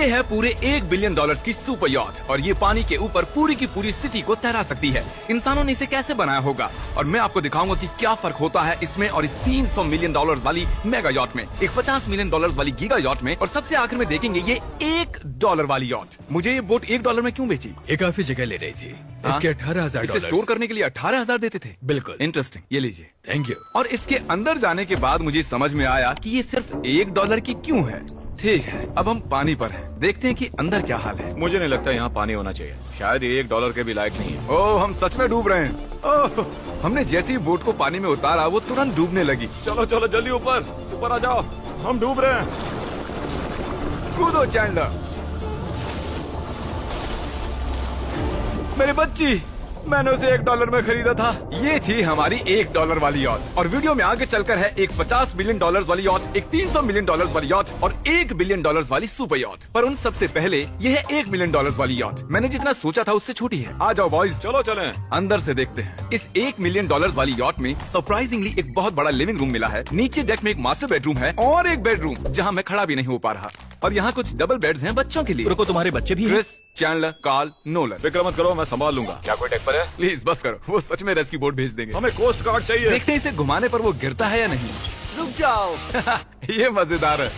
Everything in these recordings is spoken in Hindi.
ये है पूरे $1 बिलियन की सुपर यॉट और ये पानी के ऊपर पूरी की पूरी सिटी को तैरा सकती है। इंसानों ने इसे कैसे बनाया होगा और मैं आपको दिखाऊंगा कि क्या फर्क होता है इसमें और इस $300 मिलियन वाली मेगा यॉट में, एक $50 मिलियन वाली गीगा यॉट में, और सबसे आखिर में देखेंगे ये $1 वाली यॉट। मुझे ये बोट $1 में क्यों बेची? ये काफी जगह ले रही थी। इसके $18,000 इसे स्टोर करने के लिए 18,000 देते थे। बिल्कुल इंटरेस्टिंग, ये लीजिए। Thank you. और इसके अंदर जाने के बाद मुझे समझ में आया कि ये सिर्फ $1 की क्यों है। ठीक है, अब हम पानी पर हैं, देखते हैं कि अंदर क्या हाल है। मुझे नहीं लगता यहाँ पानी होना चाहिए, शायद ये $1 के भी लायक नहीं है। ओह, हम सच में डूब रहे हैं। ओह, हमने जैसे ही बोट को पानी में उतारा वो तुरंत डूबने लगी। चलो चलो जल्दी ऊपर ऊपर आ जाओ, हम डूब रहे हैं। कूदो चैंडलर। मेरी बच्ची, मैंने उसे $1 में खरीदा था। ये थी हमारी $1 वाली यॉट और वीडियो में आगे चलकर है एक $50 मिलियन वाली यॉट, एक $300 मिलियन वाली यॉट और $1 बिलियन वाली सुपर यॉट। पर उन सबसे पहले ये है $1 मिलियन वाली यॉट। मैंने जितना सोचा था उससे छोटी है। आ जाओ बॉयज, चलो चलें। अंदर से देखते हैं। इस $1 मिलियन वाली यॉट में सरप्राइजिंगली एक बहुत बड़ा लिविंग रूम मिला है। नीचे डेक में एक मास्टर बेडरूम है और एक बेडरूम जहाँ मैं खड़ा भी नहीं हो पा रहा। और यहाँ कुछ डबल बेड्स हैं बच्चों के लिए। रुको, तुम्हारे बच्चे भी हैं? Chris, Chandler, Carl, Nolan. फिक्र मत करो, मैं संभाल लूंगा। क्या कोई टेक पर है? प्लीज बस करो, वो सच में रेस्क्यू बोट भेज देंगे। हमें कोस्ट गार्ड चाहिए। देखते हैं इसे घुमाने पर वो गिरता है या नहीं। रुक जाओ। ये मजेदार है।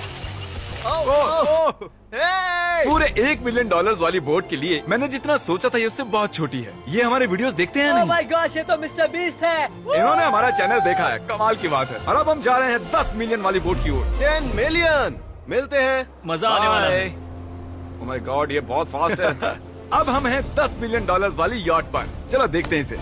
पूरे $1 मिलियन वाली बोट के लिए मैंने जितना सोचा था ये उससे बहुत छोटी है। ये हमारे वीडियोस देखते हैं या ओह नहीं? माय गॉश, ये तो मिस्टर बीस्ट है। इन्होंने हमारा चैनल देखा है, कमाल की बात है। और अब हम जा रहे हैं 10 मिलियन वाली बोट की ओर। 10 मिलियन मिलते हैं। मजा आने वाला है। ओह माय गॉड, ये बहुत फास्ट है। अब हम हैं $10 मिलियन वाली यॉट पर। चलो देखते हैं इसे।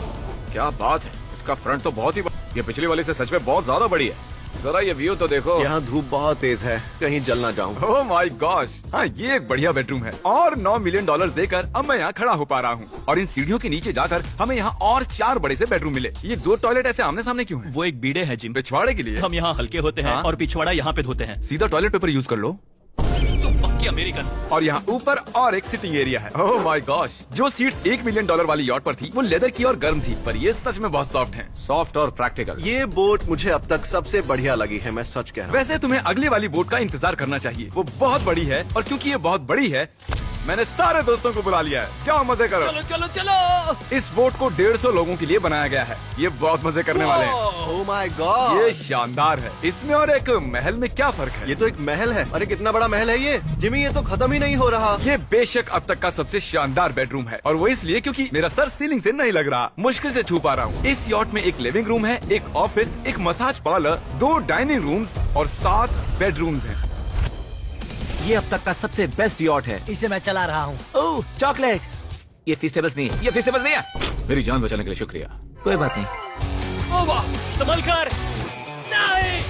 क्या बात है, इसका फ्रंट तो बहुत ही ये पिछली वाली से सच में बहुत ज्यादा बड़ी है। जरा ये व्यू तो देखो। यहाँ धूप बहुत तेज है, कहीं जल ना जाऊँ। ओह माय गॉश, हाँ ये एक बढ़िया बेडरूम है। और $9 मिलियन देकर अब मैं यहाँ खड़ा हो पा रहा हूँ। और इन सीढ़ियों के नीचे जाकर हमें यहाँ और 4 बड़े से बेडरूम मिले। ये 2 टॉयलेट ऐसे आमने सामने क्यों हैं? वो एक बीड़े है जिम। पिछवाड़े के लिए? हम यहाँ हल्के होते हैं हाँ? और पिछवाड़ा यहाँ पे धोते हैं। सीधा टॉयलेट पेपर यूज कर लो। तुम पक्की अमेरिकन। और यहाँ ऊपर और एक सिटिंग एरिया है। ओह माय गॉश, जो सीट्स $1 मिलियन वाली यॉट पर थी वो लेदर की और गर्म थी, पर ये सच में बहुत सॉफ्ट हैं। सॉफ्ट और प्रैक्टिकल। ये बोट मुझे अब तक सबसे बढ़िया लगी है, मैं सच कह रहा हूँ। वैसे तुम्हें अगली वाली बोट का इंतजार करना चाहिए, वो बहुत बड़ी है। और क्योंकि ये बहुत बड़ी है मैंने सारे दोस्तों को बुला लिया है। जाओ मजे करो। चलो चलो चलो। इस बोट को 150 लोगों के लिए बनाया गया है। ये बहुत मजे करने वाले हैं। ओह माय गॉड, ये शानदार है। इसमें और एक महल में क्या फर्क है? ये तो एक महल है। अरे कितना बड़ा महल है ये जिमी, ये तो खत्म ही नहीं हो रहा। ये बेशक अब तक का सबसे शानदार बेडरूम है और वो इसलिए क्योंकि मेरा सर सीलिंग से नहीं लग रहा, मुश्किल से छू पा रहा हूँ। इस यॉट में एक लिविंग रूम है, एक ऑफिस, एक मसाज पार्लर, 2 डाइनिंग रूम्स और 7 बेडरूम्स हैं। ये अब तक का सबसे बेस्ट यॉट है। इसे मैं चला रहा हूँ। ओह चॉकलेट। ये फीस्टेबल्स नहीं है, ये फीस्टेबल्स नहीं है। मेरी जान बचाने के लिए शुक्रिया। कोई बात नहीं। ओ वाह, संभल कर। नहीं।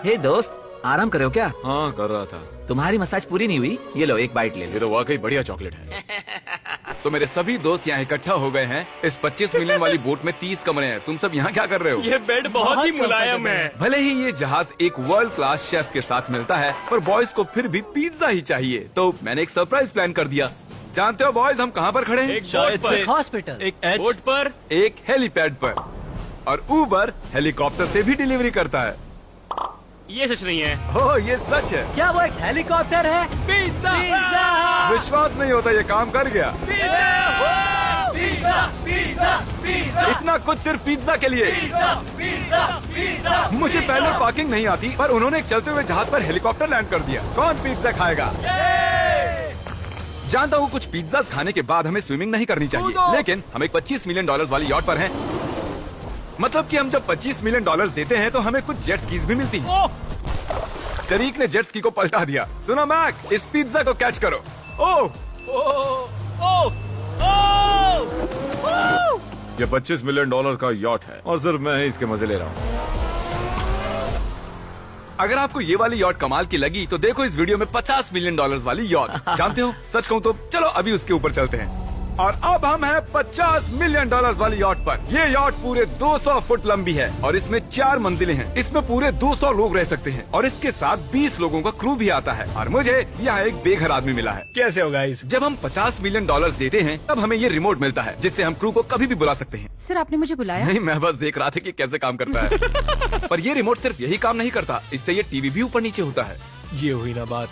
हे दोस्त, आराम कर रहे हो क्या? हाँ कर रहा था। तुम्हारी मसाज पूरी नहीं हुई? ये लो एक बाइट ले लो। ये तो वाकई बढ़िया चॉकलेट है। तो मेरे सभी दोस्त यहाँ इकट्ठा हो गए हैं। इस 25 मिलियन वाली बोट में 30 कमरे हैं। तुम सब यहाँ क्या कर रहे हो? ये बेड बहुत ही मुलायम है। भले ही ये जहाज एक वर्ल्ड क्लास शेफ के साथ मिलता है, पर बॉयज को फिर भी पिज्जा ही चाहिए। तो मैंने एक सरप्राइज प्लान कर दिया। जानते हो बॉयज हम कहाँ पर खड़े हैं? एक शायद से हॉस्पिटल, एक बोट पर, एक हेलीपैड पर। और उबर हेलीकॉप्टर से भी डिलीवरी करता है। ये सच नहीं है। ओह ये सच है। क्या वो एक हेलीकॉप्टर है? पिज्जा। विश्वास नहीं होता ये काम कर गया। पिज्जा पिज्जा पिज्जा इतना कुछ सिर्फ पिज्जा के लिए। Pizza pizza. मुझे पहले पार्किंग नहीं आती, पर उन्होंने एक चलते हुए जहाज पर हेलीकॉप्टर लैंड कर दिया। कौन पिज्जा खाएगा? जानता हूँ कुछ पिज्जा खाने के बाद हमें स्विमिंग नहीं करनी चाहिए, लेकिन हम एक $25 मिलियन वाली यॉट पर हैं। मतलब कि हम जब $25 मिलियन देते हैं तो हमें कुछ जेट स्कीज भी मिलती हैं। तरीक ने जेट स्की को पलटा दिया। सुनो मैक, इस पिज्जा को कैच करो। ओह ये $25 मिलियन का यॉट है और सिर्फ मैं ही इसके मजे ले रहा हूँ। अगर आपको ये वाली यॉट कमाल की लगी तो देखो इस वीडियो में $50 मिलियन वाली यॉट। जानते हो सच कहूँ तो चलो अभी उसके ऊपर चलते हैं। और अब हम हैं $50 मिलियन वाली यॉट पर। ये यॉट पूरे 200 फुट लंबी है और इसमें 4 मंजिलें हैं। इसमें पूरे 200 लोग रह सकते हैं और इसके साथ 20 लोगों का क्रू भी आता है। और मुझे यहाँ एक बेघर आदमी मिला है। कैसे होगा इस? जब हम $50 मिलियन देते हैं तब हमें ये रिमोट मिलता है जिससे हम क्रू को कभी भी बुला सकते हैं। सर आपने मुझे बुलाया? नहीं, मैं बस देख रहा था कि कैसे काम करता है। पर ये रिमोट सिर्फ यही काम नहीं करता, इससे ये टीवी भी ऊपर नीचे होता है। ये हुई ना बात।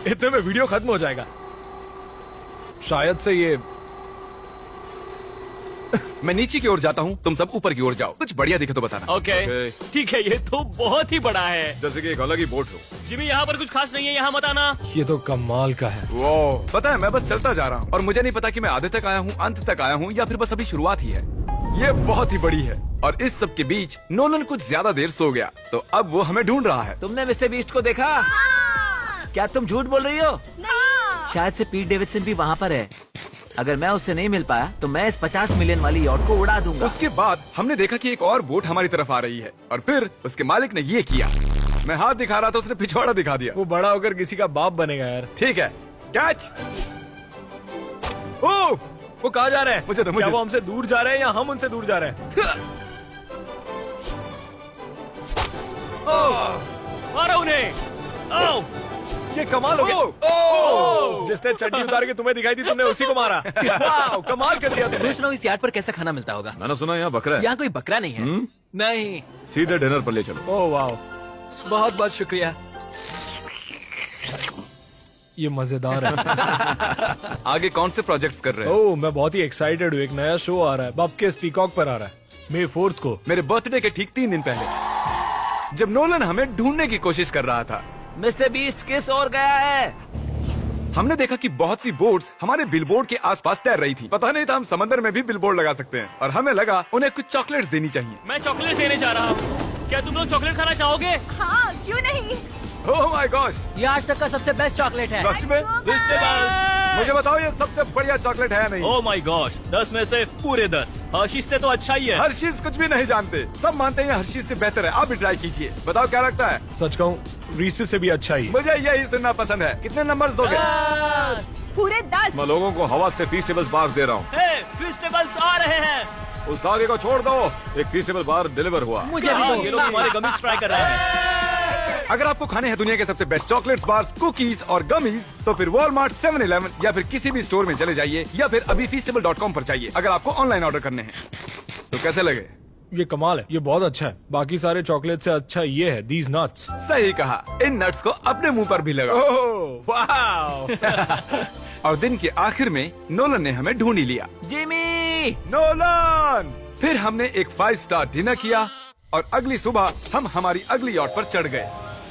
इतने में वीडियो खत्म हो जाएगा। शायद से ये मैं नीचे की ओर जाता हूँ, तुम सब ऊपर की ओर जाओ। कुछ बढ़िया दिखे तो बताना। Okay Okay. ठीक है, ये तो बहुत ही बड़ा है। जैसे कि एक अलग ही बोट हो। जिमी यहाँ पर कुछ खास नहीं है, यहाँ मत आना। ये तो कमाल का है। वो पता है, मैं बस चलता जा रहा हूँ और मुझे नहीं पता कि मैं आधे तक आया हूँ, अंत तक आया हूँ या फिर बस अभी शुरुआत ही है। ये बहुत ही बड़ी है और इस सब के बीच नोलन कुछ ज्यादा देर सो गया, तो अब वो हमें ढूंढ रहा है। तुमने मिस्टर बीस्ट को देखा? क्या तुम झूठ बोल रही हो? शायद से पीट डेविडसन भी वहाँ पर है। अगर मैं उससे नहीं मिल पाया तो मैं इस 50 मिलियन वाली यॉट को उड़ा दूंगा। उसके बाद हमने देखा कि एक और बोट हमारी तरफ आ रही है और फिर उसके मालिक ने ये किया। मैं हाथ दिखा रहा था, उसने पिछवाड़ा दिखा दिया। वो बड़ा होकर किसी का बाप बनेगा यार। ठीक है, कैच। ओह, वो कहाँ जा रहे हैं? मुझे दो, क्या मुझे। वो हमसे दूर जा रहे हैं या हम उनसे दूर जा रहे हैं? मारो उन्हें। ओह, ये कमाल हो गया। ओह! जिसने चड्डी उतार के तुम्हें दिखाई थी, तुमने उसी को मारा। वाह, कमाल कर दिया तुमने। सोच रहा हूँ इस यार्ड पर कैसा खाना मिलता होगा। मैंने सुना यहाँ बकरा है। यहाँ कोई बकरा नहीं है। नहीं। सीधे डिनर पर ले चलो। ओह वाह, बहुत बहुत शुक्रिया। ये मजेदार है। आगे कौन से प्रोजेक्ट्स कर रहे हैं? ओह, मैं बहुत ही एक्साइटेड हूँ। एक नया शो आ रहा है, बब के पीकॉक पर आ रहा है, May 4 को। मेरे बर्थडे के ठीक 3 दिन पहले, जब नोलन हमें ढूंढने की कोशिश कर रहा था। मिस्टर बीस्ट किस ओर गया है? हमने देखा कि बहुत सी बोट्स हमारे बिलबोर्ड के आसपास तैर रही थी। पता नहीं था हम समंदर में भी बिलबोर्ड लगा सकते हैं और हमें लगा उन्हें कुछ चॉकलेट्स देनी चाहिए। मैं चॉकलेट देने जा रहा हूँ। क्या तुम लोग चॉकलेट खाना चाहोगे? हाँ, क्यों नहीं? ओह माय गॉश, ये आज तक का सबसे बेस्ट चॉकलेट है। सच में? मुझे बताओ, ये सबसे बढ़िया चॉकलेट है नहीं? ओह माय गॉश, 10 में से पूरे 10। हर्शीज से तो अच्छा ही है। हर्शीज कुछ भी नहीं जानते, सब मानते हैं हर्शीज से बेहतर है। आप भी ट्राई कीजिए, बताओ क्या लगता है? सच कहूँ, रीसेस से भी अच्छा ही। मुझे यही सुनना पसंद है। कितने नंबर्स दोगे? पूरे 10। मैं लोगों को हवा से फीस्टेबल्स बार्स दे रहा हूँ। फेस्टिवल्स आ रहे हैं। उस धागे को छोड़ दो। एक फीस्टेबल बार डिलीवर हुआ। मुझे हाँ, भी ये लोग हमारे गमीज ट्राई कर रहे हैं। अगर आपको खाने हैं दुनिया के सबसे बेस्ट चॉकलेट्स, बार्स, कुकीज और गमीज, तो फिर वॉलमार्ट, 7-Eleven या फिर किसी भी स्टोर में चले जाइए या फिर अभी feastable.com पर जाइए अगर आपको ऑनलाइन ऑर्डर करने हैं। तो कैसे लगे? ये कमाल है, ये बहुत अच्छा है। बाकी सारे चॉकलेट से अच्छा ये है, these nuts। सही कहा, इन नट्स को अपने मुंह पर भी लगाओ। ओह वाह। और दिन के आखिर में नोलन ने हमें ढूंढ ही लिया। जिमी! नोलन! फिर हमने एक 5 स्टार डिनर किया और अगली सुबह हम हमारी अगली यॉट पर चढ़ गए।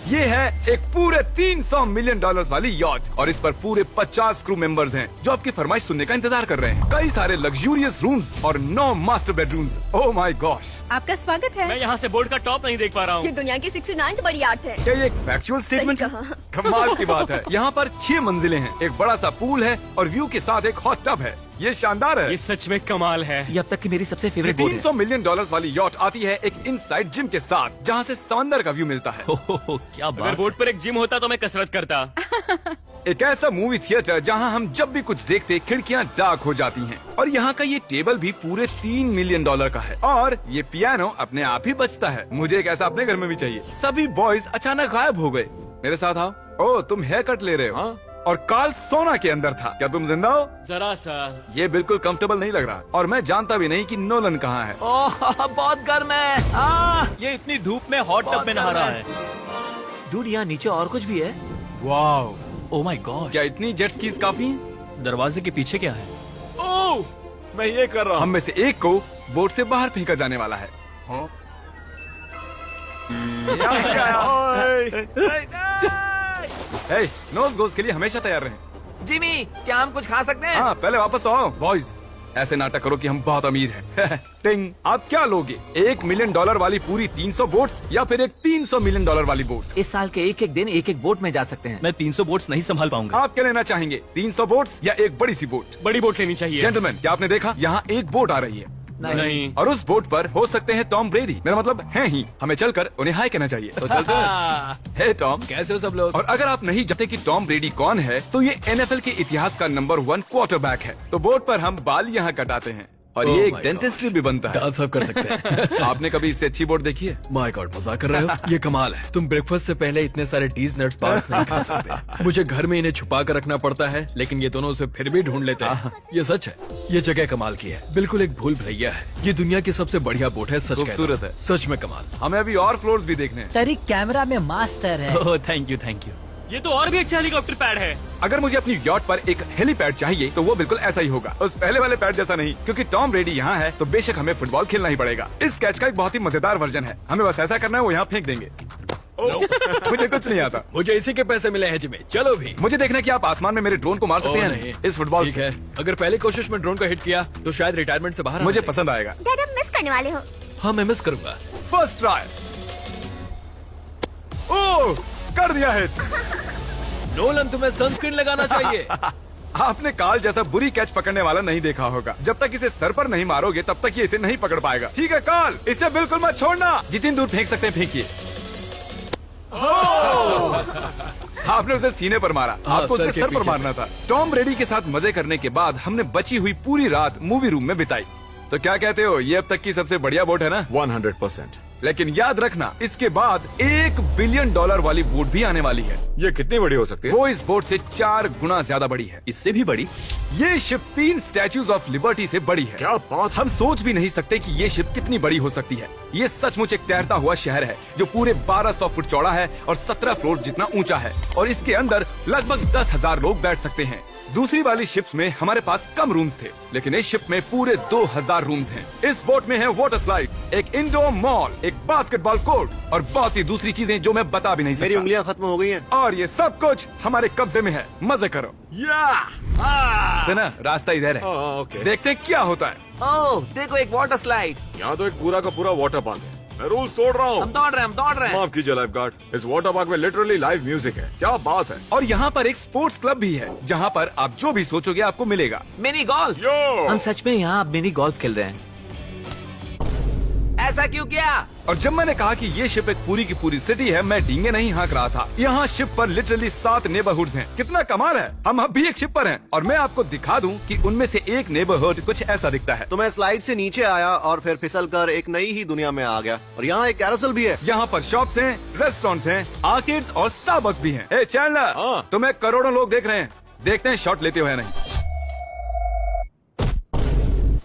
ये है एक पूरे $300 मिलियन वाली यॉट और इस पर पूरे 50 क्रू मेंबर्स हैं जो आपकी फरमाइश सुनने का इंतजार कर रहे हैं। कई सारे लग्जूरियस रूम्स और 9 master bedrooms. Oh my gosh, आपका स्वागत है। मैं यहाँ से बोर्ड का टॉप नहीं देख पा रहा ये हूँ। दुनिया की 69th बड़ी आर्ट है। क्या ये एक फैक्चुअल स्टेटमेंट है? कहा। कमाल की बात है। यहाँ पर 6 मंजिलें हैं, एक बड़ा सा पूल है और व्यू के साथ एक हॉट टब है। ये शानदार है। ये सच में कमाल है। ये अब तक की मेरी सबसे फेवरेट बोट है। $300 मिलियन वाली यॉट आती है एक इनसाइड जिम के साथ, जहाँ से समंदर का व्यू मिलता है। क्या अगर बात। बोर्ड पर एक जिम होता तो मैं कसरत करता। एक ऐसा मूवी थिएटर जहाँ हम जब भी कुछ देखते खिड़कियाँ डार्क हो जाती हैं। और यहाँ का ये टेबल भी पूरे $3 मिलियन का है और ये पियानो अपने आप ही बजता है। मुझे एक ऐसा अपने घर में भी चाहिए। सभी बॉयज अचानक गायब हो गए। मेरे साथ आओ। ओह, तुम हेयर कट ले रहे हो? हाँ? और कार्ल सोना के अंदर था। क्या तुम जिंदा हो? जरा सा। ये बिल्कुल कंफर्टेबल नहीं लग रहा और मैं जानता भी नहीं कि नोलन कहाँ है। ओह, बहुत गर्म है। ये इतनी धूप में हॉट टब में नहा रहा है। डूड, यहाँ नीचे और कुछ भी है। वाओ, ओह माय गॉड, क्या इतनी जेट स्कीज काफी हैं? दरवाजे के पीछे क्या है? ओह, मैं ये कर रहा हम हूँ। में से एक को बोट से बाहर फेंका जाने वाला है। हे, नोज गोज के लिए हमेशा तैयार रहें। जिमी, क्या हम कुछ खा सकते हैं? हाँ, पहले वापस तो आओ। बॉयज, ऐसे नाटक करो कि हम बहुत अमीर हैं। टिंग, आप क्या लोगे? $1 मिलियन वाली पूरी 300 बोट्स या फिर एक $300 मिलियन वाली बोट? इस साल के एक एक दिन एक एक बोट में जा सकते हैं। मैं 300 बोट्स नहीं संभाल पाऊंगा। आप क्या लेना चाहेंगे, 300 बोट्स या एक बड़ी सी बोट? बड़ी बोट लेनी चाहिए। जेंटलमैन, क्या आपने देखा यहाँ एक बोट आ रही है नहीं। और उस बोट पर हो सकते हैं टॉम ब्रेडी। मेरा मतलब है ही, हमें चलकर उन्हें हाय कहना चाहिए। तो चलते हैं। हे टॉम, कैसे हो सब लोग? और अगर आप नहीं जानते कि टॉम ब्रेडी कौन है, तो ये NFL के इतिहास का नंबर 1 क्वार्टरबैक है। तो बोट पर हम बाल यहाँ कटाते हैं और ये एक डेंटिस्ट्री भी बनता है। दांत साफ कर सकते हैं। आपने कभी इससे अच्छी बोट देखी है? माय गॉड, मजाक कर रहे हो? ये कमाल है। तुम ब्रेकफास्ट से पहले इतने सारे डीज नट्स बार्स नहीं खा सकते। मुझे घर में इन्हें छुपा कर रखना पड़ता है, लेकिन ये दोनों उसे फिर भी ढूंढ लेते हैं। ये सच है, ये जगह कमाल की है। बिल्कुल एक भूल भुलैया है। ये दुनिया की सबसे बढ़िया बोट है। सच कहता हूं। खूबसूरत है। सच में कमाल। हमें अभी और फ्लोर्स भी देखने हैं। तरीक कैमरा में मास्टर है। ओह, थैंक यू थैंक यू। ये तो और भी अच्छा हेलीकॉप्टर पैड है। अगर मुझे अपनी यॉट पर एक हेलीपैड चाहिए तो वो बिल्कुल ऐसा ही होगा, उस पहले वाले पैड जैसा नहीं, क्योंकि टॉम ब्रेडी यहाँ है तो बेशक हमें फुटबॉल खेलना ही पड़ेगा। इस कैच का एक बहुत ही मजेदार वर्जन है, हमें बस ऐसा करना है, वो यहाँ फेंक देंगे। मुझे कुछ नहीं आता। मुझे इसी के पैसे मिले हैं जिमी, चलो भी। मुझे देखना है कि आप आसमान में मेरे ड्रोन को मार सकते ओह, हैं नहीं। इस फुटबॉल ठीक से। है, अगर पहली कोशिश में ड्रोन को हिट किया तो शायद रिटायरमेंट से बाहर आ मुझे जाएगा। पसंद आएगा। डैड अब मिस करने वाले हो। हाँ, मैं मिस करूंगा। First try. ओह, कर दिया हिट। नोलन, तुम्हें सनस्क्रीन लगाना चाहिए। आपने काल जैसा बुरी कैच पकड़ने वाला नहीं देखा होगा। जब तक इसे सर पर नहीं मारोगे तब तक ये इसे नहीं पकड़ पाएगा। ठीक है काल, इसे बिल्कुल मत छोड़ना। जितनी दूर फेंक सकते हैं फेंकिए। आपने उसे सीने पर मारा, हाँ, आपको सर उसे के सर पर पीछे मारना था। टॉम ब्रेडी के साथ मजे करने के बाद हमने बची हुई पूरी रात मूवी रूम में बिताई। तो क्या कहते हो, ये अब तक की सबसे बढ़िया बोट है ना? 100%। लेकिन याद रखना, इसके बाद $1 बिलियन वाली बोट भी आने वाली है। ये कितनी बड़ी हो सकती है? वो इस बोट से 4 गुना ज्यादा बड़ी है। इससे भी बड़ी? ये शिप 3 स्टैच्यूज ऑफ लिबर्टी से बड़ी है। क्या बात! हम सोच भी नहीं सकते कि ये शिप कितनी बड़ी हो सकती है। ये सचमुच एक तैरता हुआ शहर है जो पूरे 1200 फुट चौड़ा है और 17 फ्लोर जितना ऊंचा है, और इसके अंदर लगभग 10,000 लोग बैठ सकते हैं। दूसरी वाली शिप्स में हमारे पास कम रूम्स थे, लेकिन इस शिप में पूरे 2000 रूम्स हैं। इस बोट में है वाटर स्लाइड्स, एक इंडोर मॉल, एक बास्केटबॉल कोर्ट और बहुत सी दूसरी चीजें जो मैं बता भी नहीं मेरी सकता। उंगलियां खत्म हो गई हैं। और ये सब कुछ हमारे कब्जे में है। मजे करो। सुना, रास्ता इधर है। ओके। देखते हैं क्या होता है। ओह, देखो एक वाटर स्लाइड। यहाँ तो एक पूरा का पूरा वाटर पार्क है। मैं रूल्स तोड़ रहा हम हूँ। दौड़ रहे हैं। माफ कीजिए लाइफ गार्ड, इस वाटर पार्क में लिटरली लाइव म्यूजिक है। क्या बात है! और यहाँ पर एक स्पोर्ट्स क्लब भी है जहाँ पर आप जो भी सोचोगे आपको मिलेगा। Mini golf. यो! हम सच में यहाँ मिनी गोल्फ खेल रहे हैं। ऐसा क्यों किया? और जब मैंने कहा कि ये शिप एक पूरी की पूरी सिटी है, मैं डींगे नहीं हाँक रहा था। यहाँ शिप पर लिटरली 7 नेबरहुड्स हैं। कितना कमाल है। हम अब भी एक शिप पर हैं और मैं आपको दिखा दूं कि उनमें से एक नेबरहुड कुछ ऐसा दिखता है। तो मैं स्लाइड से नीचे आया और फिर फिसल कर एक नई ही दुनिया में आ गया। और यहाँ एक कैरोसेल भी है। यहाँ पर शॉप्स हैं, रेस्टोरेंट्स हैं, आर्केड्स और स्टारबक्स भी हैं। ए चैंडलर, हाँ। तुम्हें करोड़ों लोग देख रहे हैं, देखते हैं शॉट लेते हो या नहीं।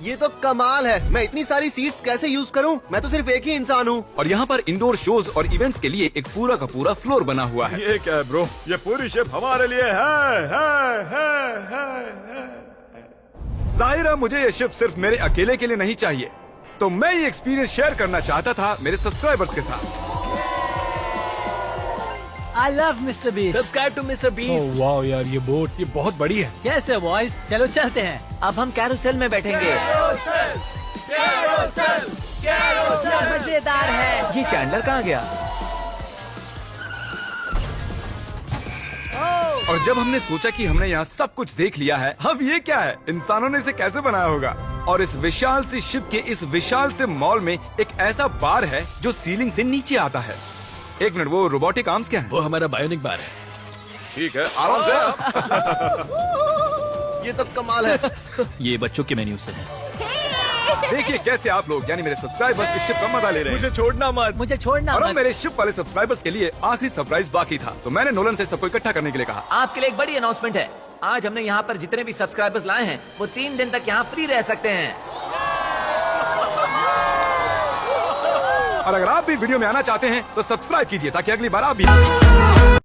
ये तो कमाल है। मैं इतनी सारी सीट्स कैसे यूज करूं? मैं तो सिर्फ एक ही इंसान हूँ। और यहाँ पर इंडोर शोज और इवेंट्स के लिए एक पूरा का पूरा फ्लोर बना हुआ है। ये क्या है ब्रो? ये पूरी शिप हमारे लिए है। जाहिर है मुझे ये शिप सिर्फ मेरे अकेले के लिए नहीं चाहिए, तो मैं ये एक्सपीरियंस शेयर करना चाहता था मेरे सब्सक्राइबर्स के साथ। I love Mr. Beast. Subscribe to mister Beast. वाह यार, ये बोट ये बहुत बड़ी है। कैसे बॉयज, चलो चलते हैं। अब हम कैरोसेल में बैठेंगे। मजेदार है। ये चैंडलर कहाँ गया? और जब हमने सोचा कि हमने यहाँ सब कुछ देख लिया है, अब ये क्या है, इंसानों ने इसे कैसे बनाया होगा। और इस विशाल सी शिप के इस विशाल से मॉल में एक ऐसा बार है जो सीलिंग से नीचे आता है। एक मिनट, वो रोबोटिक आर्म्स क्या है? वो हमारा बायोनिक बार है। ठीक है, आराम से। ये तो कमाल है। ये बच्चों के मेन्यू से है। देखिए कैसे आप लोग यानी मेरे सब्सक्राइबर्स इस शिप का मजा ले रहे हैं। मुझे छोड़ना मत। मुझे छोड़ना और अब मत। मेरे शिप वाले सब्सक्राइबर्स के लिए आखिरी सरप्राइज बाकी था, तो मैंने नोलन से सबको इकट्ठा करने के लिए कहा। आपके लिए एक बड़ी अनाउंसमेंट है। आज हमने यहाँ पर जितने भी सब्सक्राइबर्स लाए हैं वो 3 दिन तक यहाँ फ्री रह सकते हैं। और अगर आप भी वीडियो में आना चाहते हैं तो सब्सक्राइब कीजिए ताकि अगली बार आप भी